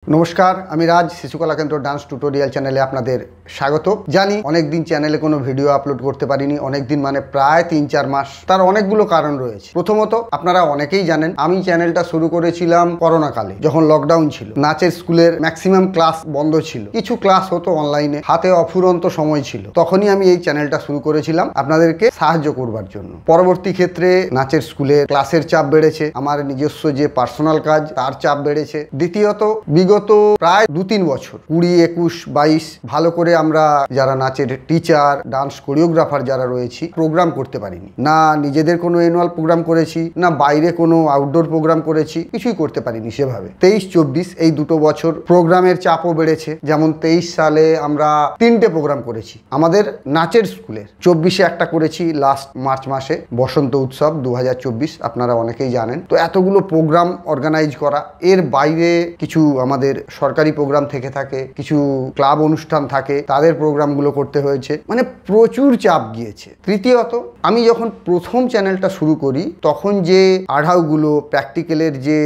নমস্কার, আমি রাজ শিশুকলা কেন্দ্র ডান্স টিউটোরিয়াল চ্যানেলে আপনাদের স্বাগত জানি। অনেকদিন চ্যানেলে কোনো ভিডিও আপলোড করতে পারিনি, অনেকদিন মানে প্রায় ৩-৪ মাস। তার অনেকগুলো কারণ রয়েছে। প্রথমত, আপনারা অনেকেই জানেন আমি চ্যানেলটা শুরু করেছিলাম করোনা কালে, যখন লকডাউন ছিল। নাচের স্কুলের ম্যাক্সিমাম ক্লাস বন্ধ ছিল, কিছু ক্লাস হতো অনলাইনে, হাতে অফুরন্ত সময় ছিল। তখনই আমি এই চ্যানেলটা শুরু করেছিলাম আপনাদেরকে সাহায্য করবার জন্য। পরবর্তী ক্ষেত্রে নাচের স্কুলের ক্লাসের চাপ বেড়েছে, আমার নিজস্ব যে পার্সোনাল কাজ তার চাপ বেড়েছে। দ্বিতীয়ত, বিগত প্রায় ২-৩ বছর ২০, ২১, ২২ ভালো করে আমরা যারা নাচের টিচার, ডান্স কোরিওগ্রাফার যারা রয়েছি প্রোগ্রাম করতে পারিনি। না নিজেদের কোনো অ্যানুয়াল প্রোগ্রাম করেছি, না বাইরে কোনো আউটডোর প্রোগ্রাম করেছি, কিছুই করতে পারিনি সেভাবে। ২৩-২৪ এই দুটো বছর প্রোগ্রামের চাপও বেড়েছে। যেমন ২৩ সালে আমরা ৩টে প্রোগ্রাম করেছি আমাদের নাচের স্কুলের। ২৪-এ একটা করেছি লাস্ট মার্চ মাসে, বসন্ত উৎসব ২০২৪, আপনারা অনেকেই জানেন। তো এতগুলো প্রোগ্রাম অর্গানাইজ করা, এর বাইরে কিছু আমাদের সরকারি প্রোগ্রাম থেকে থাকে, কিছু ক্লাব অনুষ্ঠান থাকে, তাদের প্রোগ্রামগুলো করতে হয়েছে, মানে প্রচুর চাপ গিয়েছে। তৃতীয়ত, আমি যখন প্রথম চ্যানেলটা শুরু করি তখন যে আঢাউগুলো, প্র্যাকটিক্যালের যে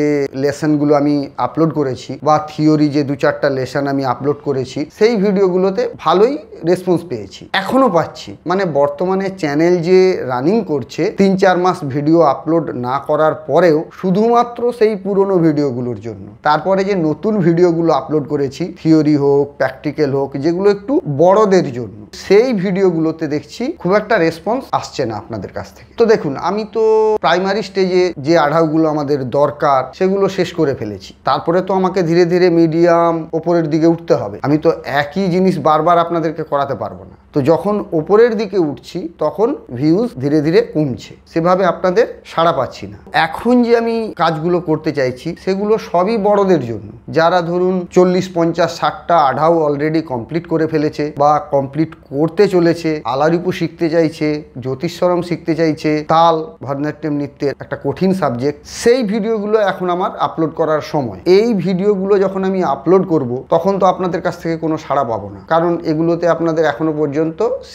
লেসনগুলো আমি আপলোড করেছি বা থিওরি যে ২-৪টা লেসন আমি আপলোড করেছি, সেই ভিডিওগুলোতে ভালোই রেসপন্স পেয়েছি, এখনো পাচ্ছি। মানে বর্তমানে চ্যানেল যে রানিং করছে ৩-৪ মাস ভিডিও আপলোড না করার পরেও শুধুমাত্র সেই পুরনো ভিডিওগুলোর জন্য। তারপরে যে নতুন ভিডিওগুলো আপলোড করেছি, থিওরি হোক, প্র্যাকটিক্যাল হোক, যেগুলো একটু বড়দের জন্য, সেই ভিডিওগুলোতে দেখছি খুব একটা রেসপন্স আসছে না আপনাদের কাছ থেকে। তো দেখুন, আমি তো প্রাইমারি স্টেজে যে আঢাউগুলো আমাদের দরকার সেগুলো শেষ করে ফেলেছি। তারপরে তো আমাকে ধীরে ধীরে মিডিয়াম ওপরের দিকে উঠতে হবে। আমি তো একই জিনিস বারবার আপনাদেরকে করাতে পারবো না। তো যখন ওপরের দিকে উঠছি তখন ভিউজ ধীরে ধীরে কমছে, সেভাবে আপনাদের সাড়া পাচ্ছি না। এখন যে আমি কাজগুলো করতে চাইছি সেগুলো সবই বড়দের জন্য, যারা ধরুন 40, 50, 60টা আঢাউ অলরেডি কমপ্লিট করে ফেলেছে বা কমপ্লিট করতে চলেছে, আলারিপু শিখতে চাইছে, জ্যোতিষরম শিখতে চাইছে, তাল, ভরতনাট্যম নৃত্যের একটা কঠিন সাবজেক্ট। সেই ভিডিওগুলো এখন আমার আপলোড করার সময়। এই ভিডিওগুলো যখন আমি আপলোড করব তখন তো আপনাদের কাছ থেকে কোনো সাড়া পাবো না, কারণ এগুলোতে আপনাদের এখনো পর্যন্ত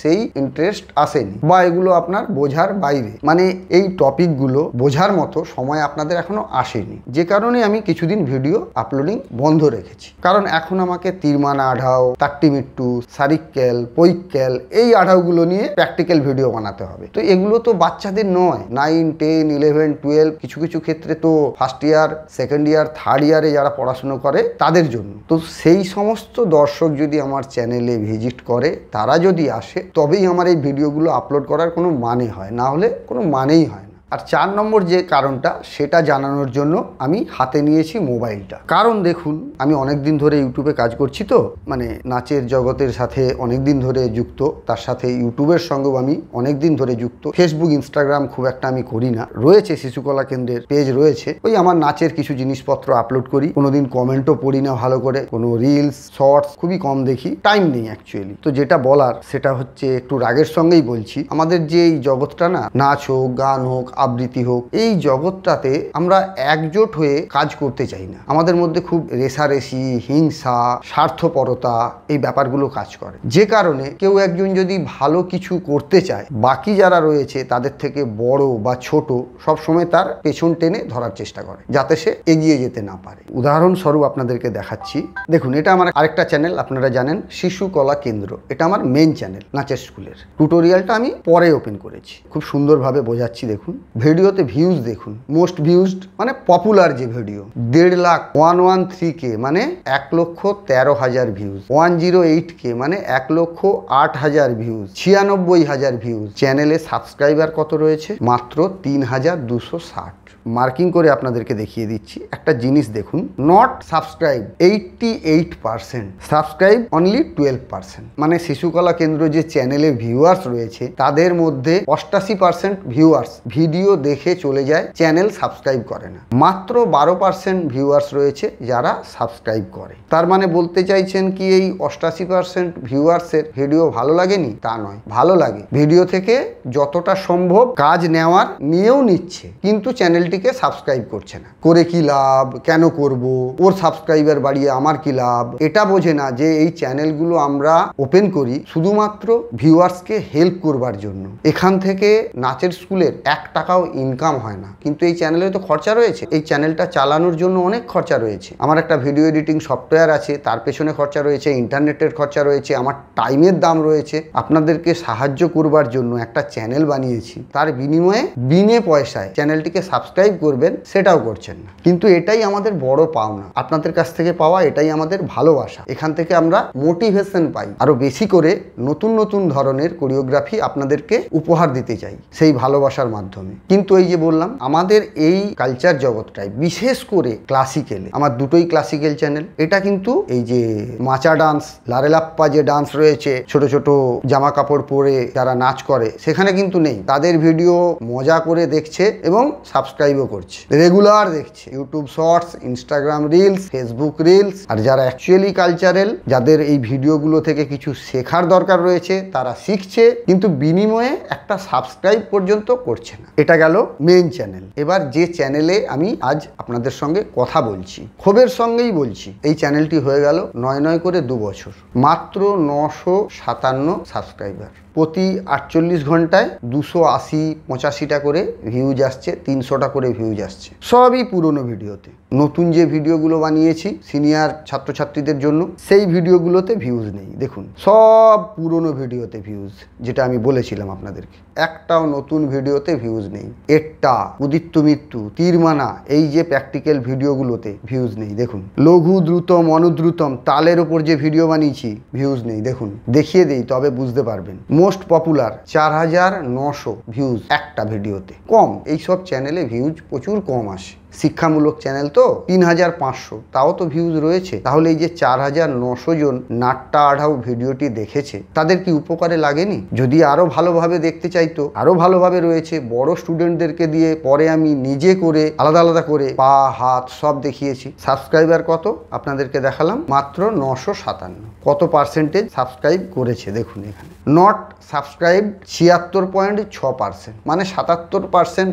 সেই ইন্টারেস্ট আসেনি বা এগুলো আপনার বোঝার বাইরে, মানে এই টপিকগুলো বোঝার মতো সময় আপনাদের এখনো আসেনি। যে কারণে আমি কিছুদিন ভিডিও আপলোডিং বন্ধ রেখেছি। কারণ এখন আমাকে তিরমানা আঢাউ, তাট্টিমিট্টু, সারিক্কেল, পৈক্কেল, এই আঢাউগুলো নিয়ে প্র্যাকটিক্যাল ভিডিও বানাতে হবে। তো এগুলো তো বাচ্চাদের নয়, 9, 10, 11, 12, কিছু কিছু ক্ষেত্রে তো first year, second year, third ইয়ারে যারা পড়াশুনো করে তাদের জন্য। তো সেই সমস্ত দর্শক যদি আমার চ্যানেলে ভিজিট করে, তারা যদি আসে, তবেই আমার এই ভিডিওগুলো আপলোড করার কোনো মানে হয়, না হলে কোনো মানেই হয় না। আর 4 নম্বর যে কারণটা, সেটা জানানোর জন্য আমি হাতে নিয়েছি মোবাইলটা। কারণ দেখুন, আমি অনেক দিন ধরে ইউটিউবে কাজ করছি, তো মানে নাচের জগতের সাথে অনেক দিন ধরে যুক্ত, তার সাথে ইউটিউবের সঙ্গেও আমি অনেক দিন ধরে যুক্ত। ফেসবুক, ইনস্টাগ্রাম খুব একটা আমি করি না। রয়েছে শিশুকলা কেন্দ্রের পেজ রয়েছে, ওই আমার নাচের কিছু জিনিসপত্র আপলোড করি। কোনোদিন কমেন্টও পড়ি না ভালো করে, কোনো রিলস, শর্টস খুবই কম দেখি, টাইম নেই অ্যাকচুয়ালি। তো যেটা বলার সেটা হচ্ছে, একটু রাগের সঙ্গেই বলছি, আমাদের যে এই জগৎটা না, নাচ হোক, গান হোক, আবৃত্তি হোক, এই জগৎটাতে আমরা একজোট হয়ে কাজ করতে চাই না। আমাদের মধ্যে খুব রেষারেষি, হিংসা, স্বার্থপরতা, এই ব্যাপারগুলো কাজ করে। যে কারণে কেউ একজন যদি ভালো কিছু করতে চায়, বাকি যারা রয়েছে তাদের থেকে বড় বা ছোট সব সময় তার পেছন টেনে ধরার চেষ্টা করে, যাতে সে এগিয়ে যেতে না পারে। উদাহরণস্বরূপ আপনাদেরকে দেখাচ্ছি। দেখুন, এটা আমার আরেকটা চ্যানেল, আপনারা জানেন, শিশুকলা কেন্দ্র। এটা আমার মেন চ্যানেল নাচের স্কুলের। টিউটোরিয়ালটা আমি পরে ওপেন করেছি, খুব সুন্দরভাবে বোঝাচ্ছি। দেখুন ভিডিওতে ভিউজ দেখুন, মোস্ট ভিউজড মানে পপুলার যে ভিডিও 1.5 লাখ, 113K মানে 1,13,000 ভিউজ, 108K মানে 1,08,000 ভিউজ, 96,000 ভিউজ। চ্যানেলে সাবস্ক্রাইবার কত রয়েছে? মাত্র 3,260। মার্কিং করে আপনাদেরকে দেখিয়ে দিচ্ছি একটা জিনিস। দেখুন, নট সাবস্ক্রাইব 88%, সাবস্ক্রাইব অনলি 12%। মানে শিশুকলা কেন্দ্র যে চ্যানেলে ভিউয়ার্স রয়েছে তাদের মধ্যে 88% ভিউয়ার্স ভিডিও দেখে চলে যায়, চ্যানেল সাবস্ক্রাইব করে না। মাত্র 12% ভিউয়ার্স রয়েছে যারা সাবস্ক্রাইব করে। তার মানে বলতে চাইছেন কি এই 88% ভিউয়ার্সের ভিডিও ভালো লাগেনি? তা নয়, ভালো লাগে। ভিডিও থেকে যতটা সম্ভব কাজ নেওয়ার নিয়েও নিচ্ছে, কিন্তু চ্যানেল চ্যানেলটিকে সাবস্ক্রাইব করছে না। করে কি লাভ, কেন করব, ওর সাবস্ক্রাইবার বাড়িয়ে আমার কি লাভ, এটা বোঝে না যে এই চ্যানেলগুলো আমরা ওপেন করি শুধুমাত্র ভিউয়ার্সকে হেল্প করবার জন্য। এখান থেকে নাচের স্কুলের 1 টাকাও ইনকাম হয় না, কিন্তু এই চ্যানেলে তো খরচা রয়েছে। এই চ্যানেলটা চালানোর জন্য অনেক খরচা রয়েছে। আমার একটা ভিডিও এডিটিং সফটওয়্যার আছে, তার পেছনে খরচা রয়েছে, ইন্টারনেটের খরচা রয়েছে, আমার টাইমের দাম রয়েছে। আপনাদেরকে সাহায্য করবার জন্য একটা চ্যানেল বানিয়েছি, তার বিনিময়ে বিনে পয়সায় চ্যানেলটিকে সাবস্ক্রাইব করবেন, সেটাও করছেন না। কিন্তু এটাই আমাদের বড় পাওনা, আপনাদের কাছ থেকে পাওয়া এটাই আমাদের ভালোবাসা। এখান থেকে আমরা মোটিভেশন পাই, আরো বেশি করে নতুন নতুন ধরনের কোরিওগ্রাফি আপনাদেরকে উপহার দিতে চাই সেই ভালোবাসার মাধ্যমে। কিন্তু এই যে বললাম, আমাদের এই কালচার জগৎটায় বিশেষ করে ক্লাসিক্যালে, আমার দুটোই ক্লাসিক্যাল চ্যানেল। এটা কিন্তু এই যে মাচা ডান্স, লারেলাপ্পা যে ডান্স রয়েছে, ছোট ছোট জামা কাপড় পরে যারা নাচ করে, সেখানে কিন্তু নেই। তাদের ভিডিও মজা করে দেখছে এবং সাবস্ক্রাইবও করছে, রেগুলার দেখছে। YouTube shorts, Instagram reels, Facebook reels. আর যারা অ্যাকচুয়ালি কালচারাল, যাদের এই ভিডিওগুলো থেকে কিছু শেখার দরকার রয়েছে, তারা শিখছে, কিন্তু বিনিময়ে একটা সাবস্ক্রাইব পর্যন্ত করছে না। এটা গেল মেইন চ্যানেল। এবার যে চ্যানেলে আমি আজ আপনাদের সঙ্গে কথা বলছি, ক্ষোভের সঙ্গেই বলছি, এই চ্যানেলটি হয়ে গেল 9 করে 2 বছর, মাত্র 957 সাবস্ক্রাইবার। প্রতি 48 ঘন্টায় 280-85টা করে ভিউজ আসছে, 300টা করে ভিউজ আসছে। সবই পুরনো ভিডিওতে। নতুন যে ভিডিওগুলো বানিয়েছি সিনিয়র ছাত্রছাত্রীদের জন্য, সেই ভিডিওগুলোতে ভিউজ নেই। দেখুন, সব পুরনো ভিডিওতে ভিউজ, যেটা আমি বলেছিলাম আপনাদেরকে। একটাও নতুন ভিডিওতে ভিউজ নেই। এট্টা, উদিত্য মৃত্যু, তীরমানা, এই যে প্র্যাকটিক্যাল ভিডিওগুলোতে ভিউজ নেই। দেখুন, লঘু দ্রুতম, অনুদ্রুতম, তালের ওপর যে ভিডিও বানিয়েছি, ভিউজ নেই। দেখুন, দেখিয়ে দেই তবে বুঝতে পারবেন। মোস্ট পপুলার 4900 ভিউজ একটা ভিডিওতে। কম, এইসব চ্যানেলে ভিউজ প্রচুর কম আসে। শিক্ষামূলক চ্যানেল তো 3500, তাও তো ভিউজ রয়েছে। তাহলে এই যে 4900 জন নাট্টা আঢাউ ভিডিওটি দেখেছে, তাদের কি উপকারে লাগেনি? যদি আরো ভালোভাবে দেখতে চাইতো, আরো ভালোভাবে রয়েছে, বড় স্টুডেন্টদেরকে দিয়ে পরে আমি নিজে করে আলাদা আলাদা করে পা হাত সব দেখিয়েছি। সাবস্ক্রাইবার কত আপনাদেরকে দেখালাম, মাত্র 957। কত পার্সেন্টেজ সাবস্ক্রাইব করেছে দেখুন এখানে। নট সাবস্ক্রাইব 76.6%, মানে 77%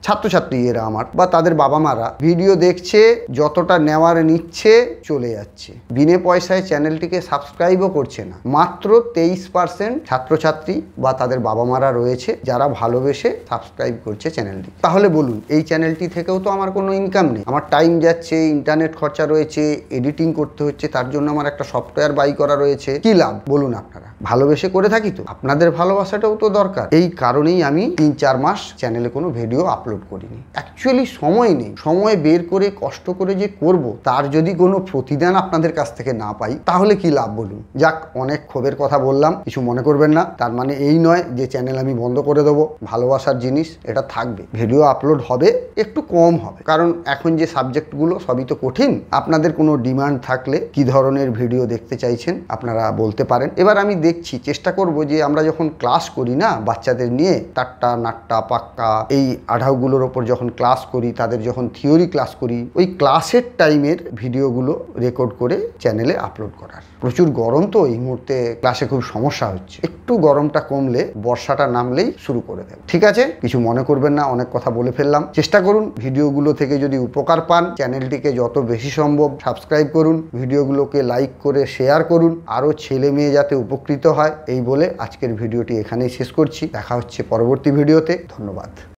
ছাত্রছাত্রী এরা আমার বা তাদের বাবা মারা ভিডিও দেখছে, যতটা নেওয়ার নিচ্ছে চলে যাচ্ছে, বিনে পয়সায় চ্যানেলটিকে সাবস্ক্রাইবও করছে না। মাত্র 23% ছাত্রছাত্রী বা তাদের বাবা মারা রয়েছে যারা ভালোবেসে সাবস্ক্রাইব করছে চ্যানেলটি। তাহলে বলুন, এই চ্যানেলটি থেকেও তো আমার কোনো ইনকাম নেই। আমার টাইম যাচ্ছে, ইন্টারনেট খরচা রয়েছে, এডিটিং করতে হচ্ছে, তার জন্য আমার একটা সফটওয়্যার বাই করা রয়েছে। কি লাভ বলুন? আপনারা ভালোবেসে করে থাকি তো, আপনাদের ভালোবাসাটাও তো দরকার। এই কারণেই আমি 3-4 মাস চ্যানেলে কোনো ভিডিও আপলোড করিনি। অ্যাকচুয়ালি সময় নেই। সময় বের করে কষ্ট করে যে করব, তার যদি কোনো প্রতিদান আপনাদের কাছ থেকে না পাই, তাহলে কি লাভ বলুন? যাক, অনেক ক্ষোভের কথা বললাম, কিছু মনে করবেন না। তার মানে এই নয় যে চ্যানেল আমি বন্ধ করে দেবো। ভালোবাসার জিনিস, এটা থাকবে। ভিডিও আপলোড হবে, একটু কম হবে, কারণ এখন যে সাবজেক্টগুলো সবই তো কঠিন। আপনাদের কোনো ডিমান্ড থাকলে কি ধরনের ভিডিও দেখতে চাইছেন আপনারা বলতে পারেন। এবার আমি দেখছি, চেষ্টা করব যে আমরা যখন ক্লাস করি না বাচ্চাদের নিয়ে, টাট্টা নাট্টা পাক্কা এই আঢাউগুলোর ওপর যখন ক্লাস করি, তাদের যখন থিওরি ক্লাস করি, ওই ক্লাসের টাইমের ভিডিওগুলো রেকর্ড করে চ্যানেলে আপলোড করার। প্রচুর গরম তো এই মুহূর্তে, ক্লাসে খুব সমস্যা হচ্ছে। একটু গরমটা কমলে, বর্ষাটা নামলেই শুরু করে দেব। ঠিক আছে, কিছু মনে করবেন না, অনেক কথা বলে ফেললাম। চেষ্টা করুন ভিডিওগুলো থেকে যদি উপকার পান, চ্যানেলটিকে যত বেশি সম্ভব সাবস্ক্রাইব করুন, ভিডিওগুলোকে লাইক করে শেয়ার করুন, আরও ছেলে মেয়ে যাতে উপকৃত হয়, এই বলে আজকের ভিডিওটি এখানেই শেষ করছি। দেখা হচ্ছে পরবর্তী ভিডিওতে। ধন্যবাদ।